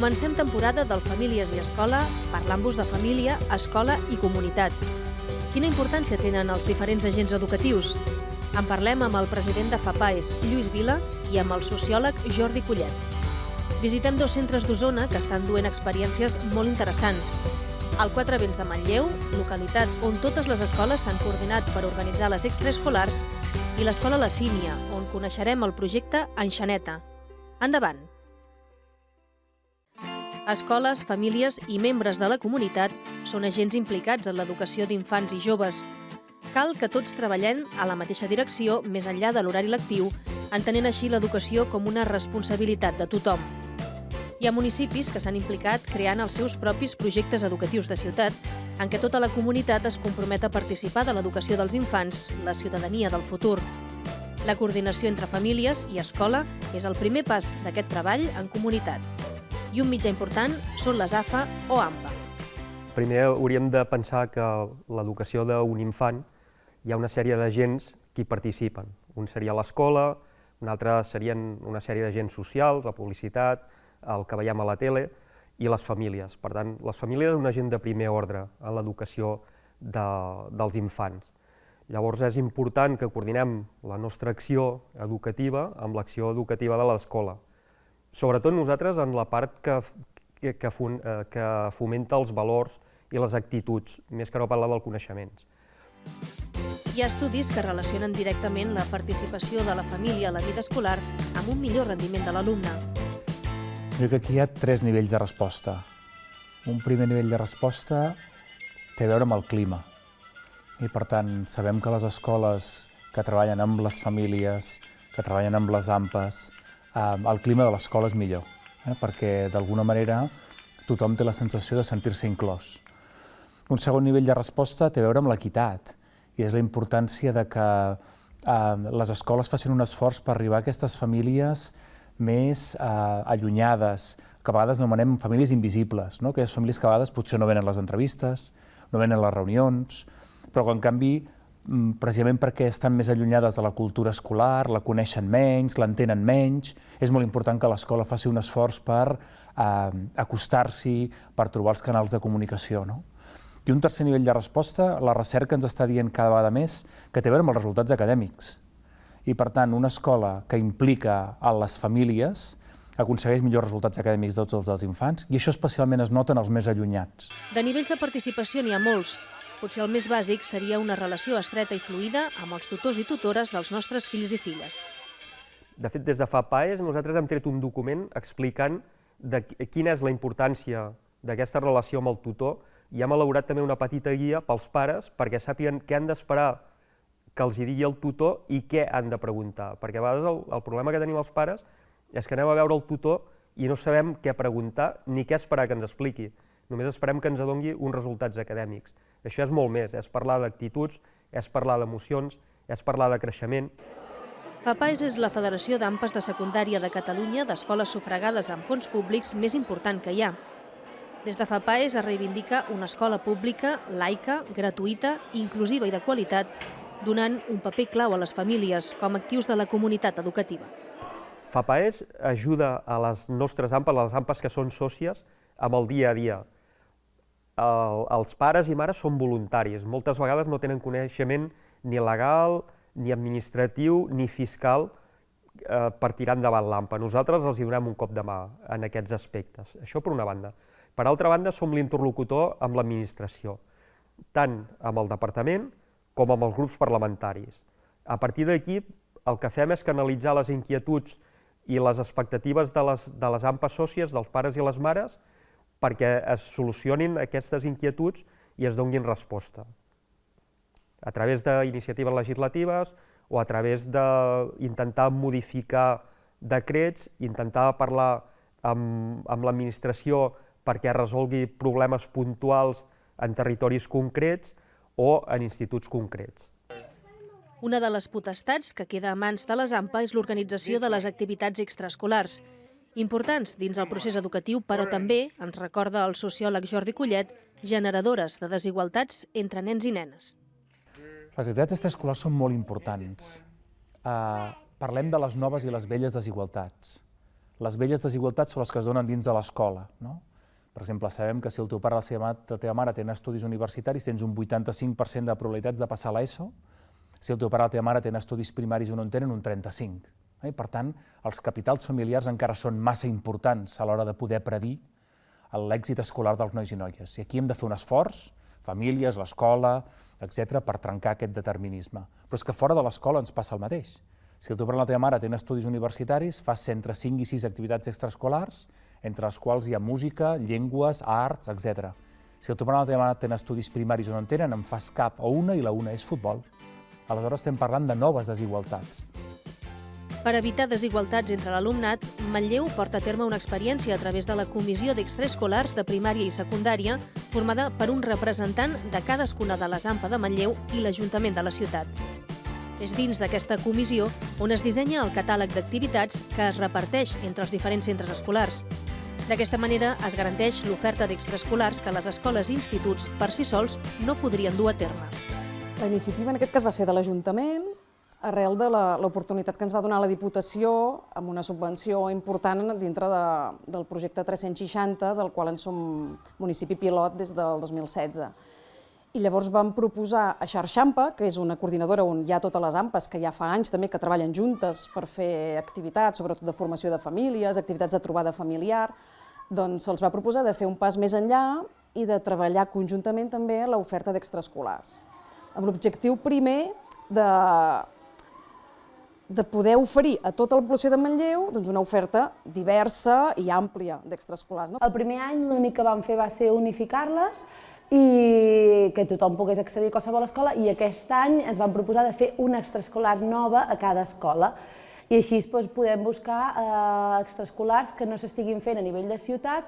Comencem temporada del Famílies i Escola parlant-vos de família, escola i comunitat. Quina importància tenen els diferents agents educatius? En parlem amb el president de FAPAES, Lluís Vila, i amb el sociòleg Jordi Collet. Visitem dos centres d'Osona que estan duent experiències molt interessants. El Quatre Vents de Manlleu, localitat on totes les escoles s'han coordinat per organitzar les extraescolars, i l'Escola La Sínia, on coneixerem el projecte Enxaneta. Endavant! Escoles, famílies i membres de la comunitat són agents implicats en l'educació d'infants i joves. Cal que tots treballem a la mateixa direcció més enllà de l'horari lectiu, entenent així l'educació com una responsabilitat de tothom. Hi ha municipis que s'han implicat creant els seus propis projectes educatius de ciutat, en què tota la comunitat es compromet a participar de l'educació dels infants, la ciutadania del futur. La coordinació entre famílies i escola és el primer pas d'aquest treball en comunitat. I un mitjà important són les AFA o AMPA. Primer hauríem de pensar que l'educació d'un infant hi ha una sèrie d'agents que hi participen. Un seria l'escola, un altre serien una sèrie d'agents socials, la publicitat, el que veiem a la tele, i les famílies. Per tant, les famílies són un agent de primer ordre en l'educació dels infants. Llavors és important que coordinem la nostra acció educativa amb l'acció educativa de l'escola. Sobretot nosaltres en la part que fomenta els valors i les actituds, més que no parlar dels coneixements. Hi ha estudis que relacionen directament la participació de la família a la vida escolar amb un millor rendiment de l'alumne. Jo crec que aquí hi ha tres nivells de resposta. Un primer nivell de resposta té a veure amb el clima. I per tant, sabem que les escoles que treballen amb les famílies, que treballen amb les AMPAs, el clima de l'escola és millor, perquè d'alguna manera tothom té la sensació de sentir-se inclòs. Un segon nivell de resposta té a veure amb l'equitat, i és la importància de que les escoles facin un esforç per arribar a aquestes famílies més allunyades, que a vegades anomenem famílies invisibles, aquelles famílies que a vegades potser no venen a les entrevistes, no venen a les reunions, però que en canvi, precisament perquè estan més allunyades de la cultura escolar, la coneixen menys, l'entenen menys, és molt important que l'escola faci un esforç per acostar-s'hi, per trobar els canals de comunicació. I un tercer nivell de resposta, la recerca ens està dient cada vegada més que té a veure amb els resultats acadèmics. I per tant, una escola que implica a les famílies aconsegueix millors resultats acadèmics de tots els infants, i això especialment es nota en els més allunyats. De nivells de participació n'hi ha molts. Potser el més bàsic seria una relació estreta i fluida amb els tutors i tutores dels nostres fills i filles. De fet, des de FAPAES nosaltres hem tret un document explicant quina és la importància d'aquesta relació amb el tutor, i hem elaborat també una petita guia pels pares perquè sàpiguen què han d'esperar que els hi digui el tutor i què han de preguntar. Perquè a vegades el problema que tenim els pares és que anem a veure el tutor i no sabem què preguntar ni què esperar que ens expliqui. Només esperem que ens doni uns resultats acadèmics. Això és molt més, és parlar d'actituds, és parlar d'emocions, és parlar de creixement. FAPAES és la Federació d'AMPAs de Secundària de Catalunya d'escoles sufragades amb fons públics més important que hi ha. Des de FAPAES es reivindica una escola pública, laica, gratuïta, inclusiva i de qualitat, donant un paper clau a les famílies com a actius de la comunitat educativa. FAPAES ajuda a les nostres AMPAs, les AMPAs que són sòcies, amb el dia a dia. Els pares i mares són voluntaris, moltes vegades no tenen coneixement ni legal, ni administratiu, ni fiscal per tirar endavant l'AMPA. Nosaltres els donem un cop de mà en aquests aspectes, això per una banda. Per altra banda, som l'interlocutor amb l'administració, tant amb el departament com amb els grups parlamentaris. A partir d'aquí, el que fem és canalitzar les inquietuds i les expectatives de les AMPAs sòcies, dels pares i les mares, perquè es solucionin aquestes inquietuds i es donin resposta. A través d'iniciatives legislatives o a través d'intentar modificar decrets, intentar parlar amb l'administració perquè resolgui problemes puntuals en territoris concrets o en instituts concrets. Una de les potestats que queda a mans de les AMPA és l'organització de les activitats extraescolars, importants dins el procés educatiu, però també, ens recorda el sociòleg Jordi Collet, generadores de desigualtats entre nens i nenes. Les activitats extraescolars són molt importants. Parlem de les noves i les velles desigualtats. Les velles desigualtats són les que es donen dins de l'escola, no? Per exemple, sabem que si el teu pare o la teva mare tenen estudis universitaris, tens un 85% de probabilitats de passar l'ESO. Si el teu pare o la teva mare tenen estudis primaris o no en tenen, un 35%. Per tant, els capitals familiars encara són massa importants a l'hora de poder predir l'èxit escolar dels nois i noies. I aquí hem de fer un esforç, famílies, l'escola, etc., per trencar aquest determinisme. Però és que fora de l'escola ens passa el mateix. Si el teu pare o la teva mare tenen estudis universitaris, fas entre 5 i 6 activitats extraescolars, entre les quals hi ha música, llengües, arts, etc. Si el teu pare o la teva mare tenen estudis primaris o no en tenen, en fas cap o una i la una és futbol. Aleshores estem parlant de noves desigualtats. Per evitar desigualtats entre l'alumnat, Manlleu porta a terme una experiència a través de la Comissió d'Extraescolars de Primària i Secundària, formada per un representant de cadascuna de les AMPA de Manlleu i l'Ajuntament de la ciutat. És dins d'aquesta comissió on es dissenya el catàleg d'activitats que es reparteix entre els diferents centres escolars. D'aquesta manera es garanteix l'oferta d'extraescolars que les escoles i instituts per si sols no podrien dur a terme. La iniciativa en aquest cas va ser de l'Ajuntament, arrel de l'oportunitat que ens va donar la Diputació amb una subvenció important dintre del projecte 360, del qual en som municipi pilot des del 2016. I llavors vam proposar a Xarxampa, que és una coordinadora on hi ha totes les AMPAs, que ja fa anys també que treballen juntes per fer activitats, sobretot de formació de famílies, activitats de trobada familiar, doncs se'ls va proposar de fer un pas més enllà i de treballar conjuntament també l'oferta d'extraescolars, amb l'objectiu primer de poder oferir a tota la població de Manlleu una oferta diversa i àmplia d'extraescolars. El primer any l'únic que vam fer va ser unificar-les i que tothom pogués accedir a qualsevol escola, i aquest any ens vam proposar de fer una extraescolar nova a cada escola. I així podem buscar extraescolars que no s'estiguin fent a nivell de ciutat,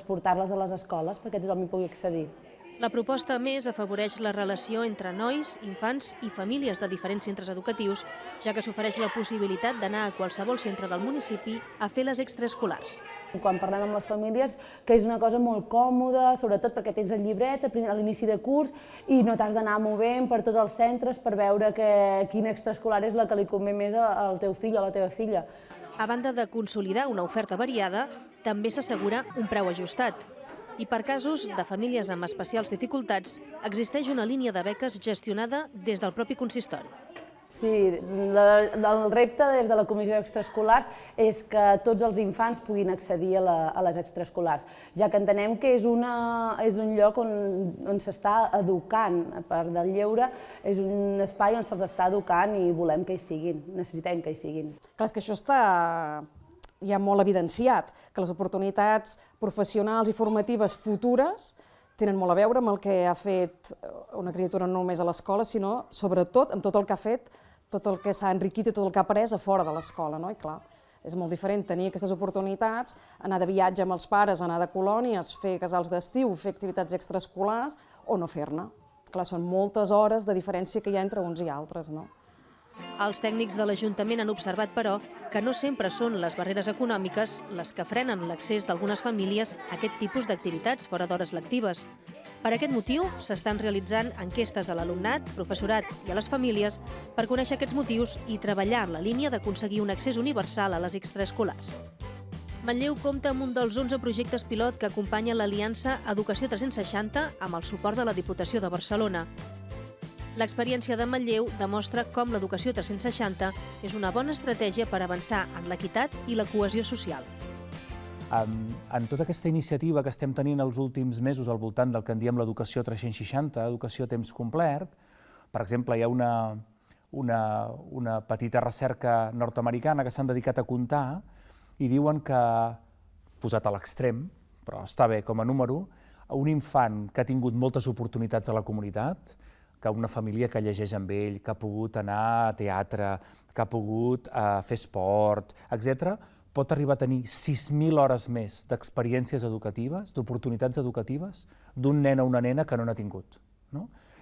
portar-les a les escoles perquè tothom hi pugui accedir. La proposta, a més, afavoreix la relació entre nois, infants i famílies de diferents centres educatius, ja que s'ofereix la possibilitat d'anar a qualsevol centre del municipi a fer les extraescolars. Quan parlem amb les famílies, que és una cosa molt còmoda, sobretot perquè tens el llibret a l'inici de curs i no t'has d'anar movent per tots els centres per veure quina extraescolar és la que li convé més al teu fill o a la teva filla. A banda de consolidar una oferta variada, també s'assegura un preu ajustat. I per casos de famílies amb especials dificultats, existeix una línia de beques gestionada des del propi consistori. Sí, el repte des de la Comissió d'Extraescolars és que tots els infants puguin accedir a les extraescolars, ja que entenem que és un lloc on s'està educant, a part del lleure, és un espai on se'ls està educant i volem que hi siguin, necessitem que hi siguin. Clar, és que això està ja molt evidenciat, que les oportunitats professionals i formatives futures tenen molt a veure amb el que ha fet una criatura no només a l'escola, sinó sobretot amb tot el que ha fet, tot el que s'ha enriquit i tot el que ha après a fora de l'escola. I clar, és molt diferent tenir aquestes oportunitats, anar de viatge amb els pares, anar de colònies, fer casals d'estiu, fer activitats extraescolars o no fer-ne. Clar, són moltes hores de diferència que hi ha entre uns i altres, no? Els tècnics de l'Ajuntament han observat, però, que no sempre són les barreres econòmiques les que frenen l'accés d'algunes famílies a aquest tipus d'activitats fora d'hores lectives. Per aquest motiu, s'estan realitzant enquestes a l'alumnat, professorat i a les famílies per conèixer aquests motius i treballar en la línia d'aconseguir un accés universal a les extraescolars. Manlleu compta amb un dels 11 projectes pilot que acompanyen l'Aliança Educació 360 amb el suport de la Diputació de Barcelona. L'experiència de Manlleu demostra com l'educació 360 és una bona estratègia per avançar en l'equitat i la cohesió social. En tota aquesta iniciativa que estem tenint els últims mesos al voltant del que en diem l'educació 360, educació a temps complet, per exemple, hi ha una petita recerca nord-americana que s'han dedicat a comptar i diuen que, posat a l'extrem, però està bé com a número, un infant que ha tingut moltes oportunitats a la comunitat, que una família que llegeix amb ell, que ha pogut anar a teatre, que ha pogut fer esport, etc., pot arribar a tenir 6.000 hores més d'experiències educatives, d'oportunitats educatives, d'un nen o una nena que no n'ha tingut.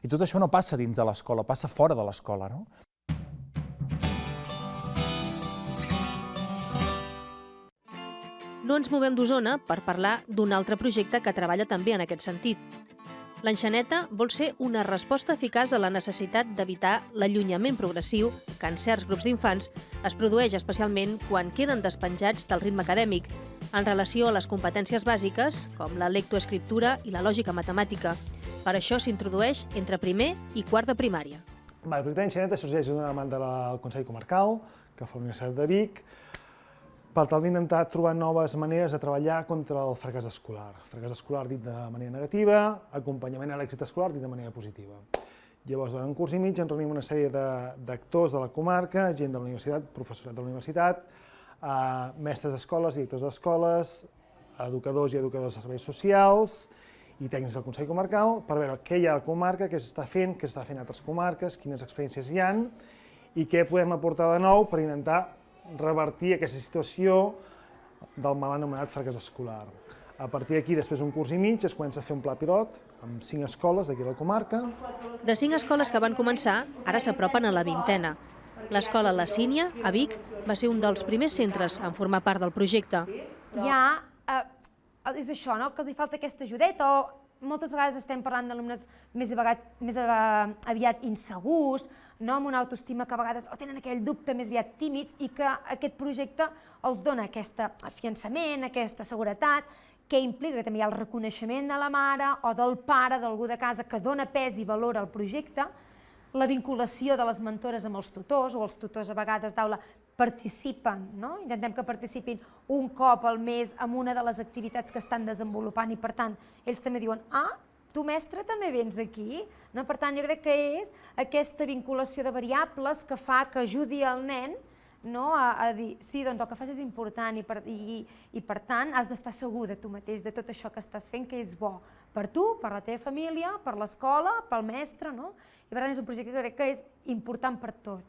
I tot això no passa dins de l'escola, passa fora de l'escola. No ens movem d'Osona per parlar d'un altre projecte que treballa també en aquest sentit. L'enxaneta vol ser una resposta eficaç a la necessitat d'evitar l'allunyament progressiu que en certs grups d'infants es produeix especialment quan queden despenjats del ritme acadèmic, en relació a les competències bàsiques, com la lectoescriptura i la lògica matemàtica. Per això s'introdueix entre primer i quart de primària. El projecte d'enxaneta sorgeix d'una demanda del Consell Comarcal, que fa la Universitat de Vic, per tal d'intentar trobar noves maneres de treballar contra el fracàs escolar. Fracàs escolar dit de manera negativa, acompanyament a l'èxit escolar dit de manera positiva. Llavors, durant un curs i mig, ens reunim una sèrie d'actors de la comarca, gent de la universitat, professorat de la universitat, mestres d'escoles, directors d'escoles, educadors i educadors de serveis socials i tècnics del Consell Comarcal per veure què hi ha a la comarca, què s'està fent a altres comarques, quines experiències hi ha i què podem aportar de nou per intentar revertir aquesta situació del mal anomenat fracàs escolar. A partir d'aquí, després d'un curs i mig, es comença a fer un pla pilot amb 5 escoles d'aquí a la comarca. De 5 escoles que van començar, ara s'apropen a la 20a. L'escola La Sínia, a Vic, va ser un dels primers centres en formar part del projecte. És això, no? Que els hi falta aquesta ajudeta, o moltes vegades estem parlant d'alumnes més aviat insegurs, amb una autoestima que a vegades o tenen aquell dubte més aviat tímids i que aquest projecte els dona aquest afiançament, aquesta seguretat, que implica que també hi ha el reconeixement de la mare o del pare, d'algú de casa que dona pes i valor al projecte, la vinculació de les mentores amb els tutors, o els tutors a vegades d'aula participen, intentem que participin un cop al mes en una de les activitats que estan desenvolupant i per tant ells també diuen tu mestre també vens aquí? Per tant jo crec que és aquesta vinculació de variables que fa que ajudi el nen a dir sí, doncs el que fas és important i per tant has d'estar segur de tu mateix, de tot això que estàs fent que és bo per tu, per la teva família, per l'escola, pel mestre, i per tant és un projecte que crec que és important per tots.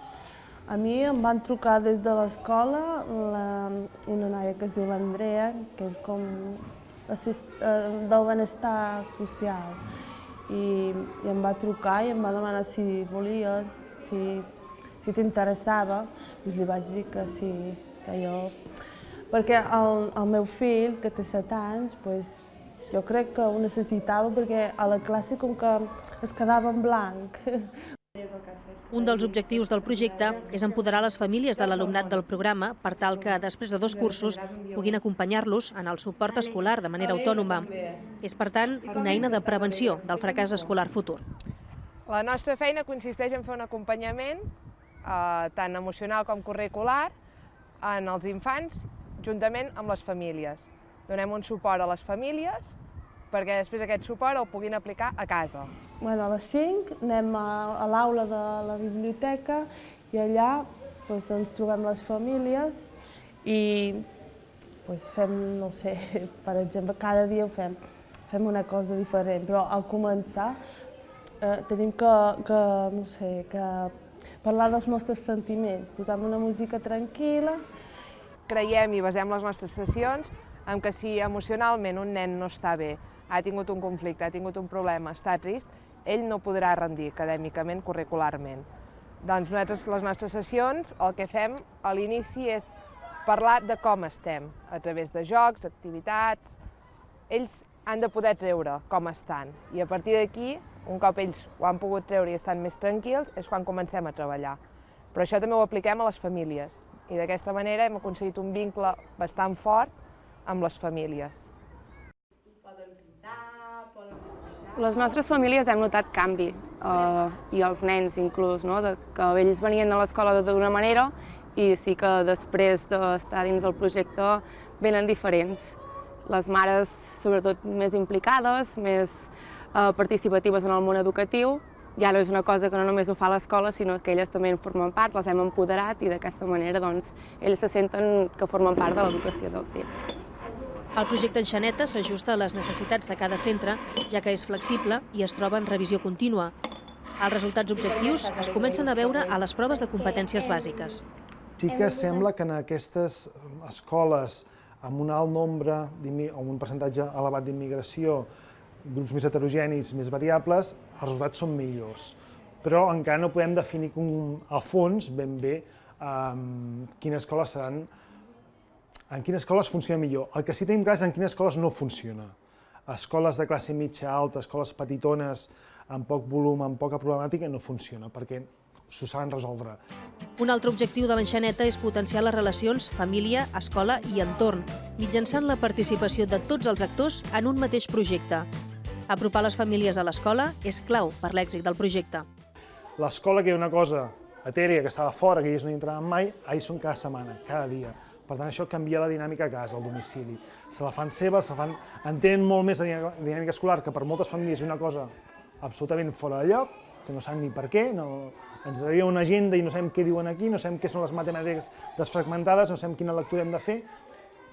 A mi em van trucar des de l'escola una noia que es diu l'Andrea, que és com del benestar social, i em va trucar i em va demanar si volies, si t'interessava, i li vaig dir que sí, que jo... Perquè el meu fill, que té 7 anys, jo crec que ho necessitava perquè a la classe com que es quedava en blanc. Un dels objectius del projecte és empoderar les famílies de l'alumnat del programa per tal que, després de 2 cursos, puguin acompanyar-los en el suport escolar de manera autònoma. És, per tant, una eina de prevenció del fracàs escolar futur. La nostra feina consisteix en fer un acompanyament, tant emocional com curricular, en els infants, juntament amb les famílies. Donem un suport a les famílies perquè després aquest suport el puguin aplicar a casa. A les 5 anem a l'aula de la biblioteca i allà ens trobem les famílies i fem, no sé, per exemple, cada dia fem una cosa diferent, però al començar tenim que parlar dels nostres sentiments, posar una música tranquil·la. Creiem i basem les nostres sessions en que si emocionalment un nen no està bé, ha tingut un conflicte, ha tingut un problema, està trist, ell no podrà rendir acadèmicament, curricularment. Doncs nosaltres, les nostres sessions, el que fem a l'inici és parlar de com estem, a través de jocs, activitats. Ells han de poder treure com estan i a partir d'aquí, un cop ells ho han pogut treure i estan més tranquils, és quan comencem a treballar. Però això també ho apliquem a les famílies i d'aquesta manera hem aconseguit un vincle bastant fort amb les famílies. Les nostres famílies hem notat canvi, i els nens inclús, que ells venien a l'escola d'una manera i sí que després d'estar dins del projecte venen diferents. Les mares, sobretot, més implicades, més participatives en el món educatiu. Ja no és una cosa que no només ho fa l'escola, sinó que elles també en formen part, les hem empoderat i d'aquesta manera ells se senten que formen part de l'educació dels fills. El projecte Enxaneta s'ajusta a les necessitats de cada centre, ja que és flexible i es troba en revisió contínua. Els resultats objectius es comencen a veure a les proves de competències bàsiques. Sí que sembla que en aquestes escoles amb un alt nombre o un percentatge elevat d'immigració, grups més heterogenis, més variables, els resultats són millors. Però encara no podem definir a fons ben bé quines escoles seran, en quines escoles funciona millor. El que sí que tenim clar és en quines escoles no funciona. escoles de classe mitja alta, escoles petitones, amb poc volum, amb poca problemàtica, no funciona, perquè s'ho saben resoldre. Un altre objectiu de l'enxaneta és potenciar les relacions família, escola i entorn, mitjançant la participació de tots els actors en un mateix projecte. Apropar les famílies a l'escola és clau per l'èxit del projecte. L'escola, que era una cosa etèria, que estava fora, que ells no hi entraven mai, ara hi són cada setmana, cada dia. Per tant, això canvia la dinàmica a casa, al domicili. Se la fan seva, entenen molt més la dinàmica escolar, que per moltes famílies és una cosa absolutament fora de lloc, que no saben ni per què, ens arriba una agenda i no sabem què diuen aquí, no sabem què són les matemàtiques desfragmentades, no sabem quina lectura hem de fer.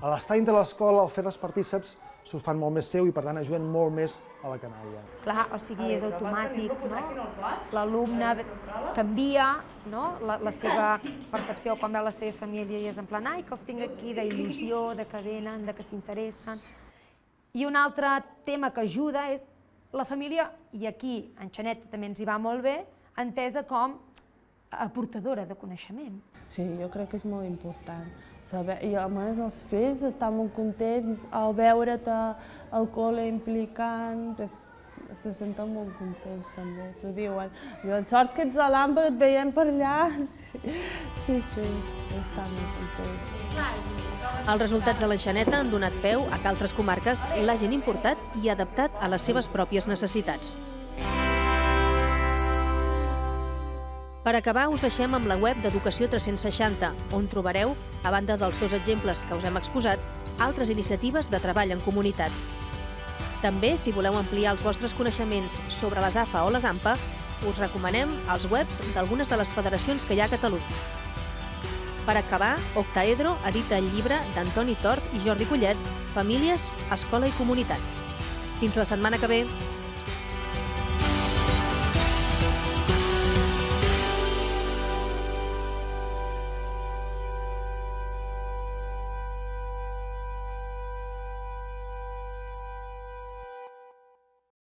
A l'estar dintre l'escola, al fer-les partíceps, s'ho fan molt més seu i, per tant, ajuden molt més a la canalla. Clar, o sigui, és automàtic, no? L'alumne canvia, no? La seva percepció quan veu la seva família i és en plan, ai, que els tinc aquí, d'il·lusió, de que venen, de que s'interessen. I un altre tema que ajuda és la família, i aquí en Xaneta també ens hi va molt bé, entesa com aportadora de coneixement. Sí, jo crec que és molt important. I a més els fills estan molt contents, al veure't al col·le implicant, se senten molt contents també, t'ho diuen. Diuen, sort que ets a l'AMPA, et veiem per allà. Sí, estan molt contents. Els resultats de l'enxaneta han donat peu a que altres comarques l'hagin importat i adaptat a les seves pròpies necessitats. Per acabar, us deixem amb la web d'Educació 360, on trobareu, a banda dels 2 exemples que us hem exposat, altres iniciatives de treball en comunitat. També, si voleu ampliar els vostres coneixements sobre les AFA o les AMPA, us recomanem els webs d'algunes de les federacions que hi ha a Catalunya. Per acabar, Octaedro edita el llibre d'Antoni Tort i Jordi Collet, Famílies, Escola i Comunitat. Fins la setmana que ve!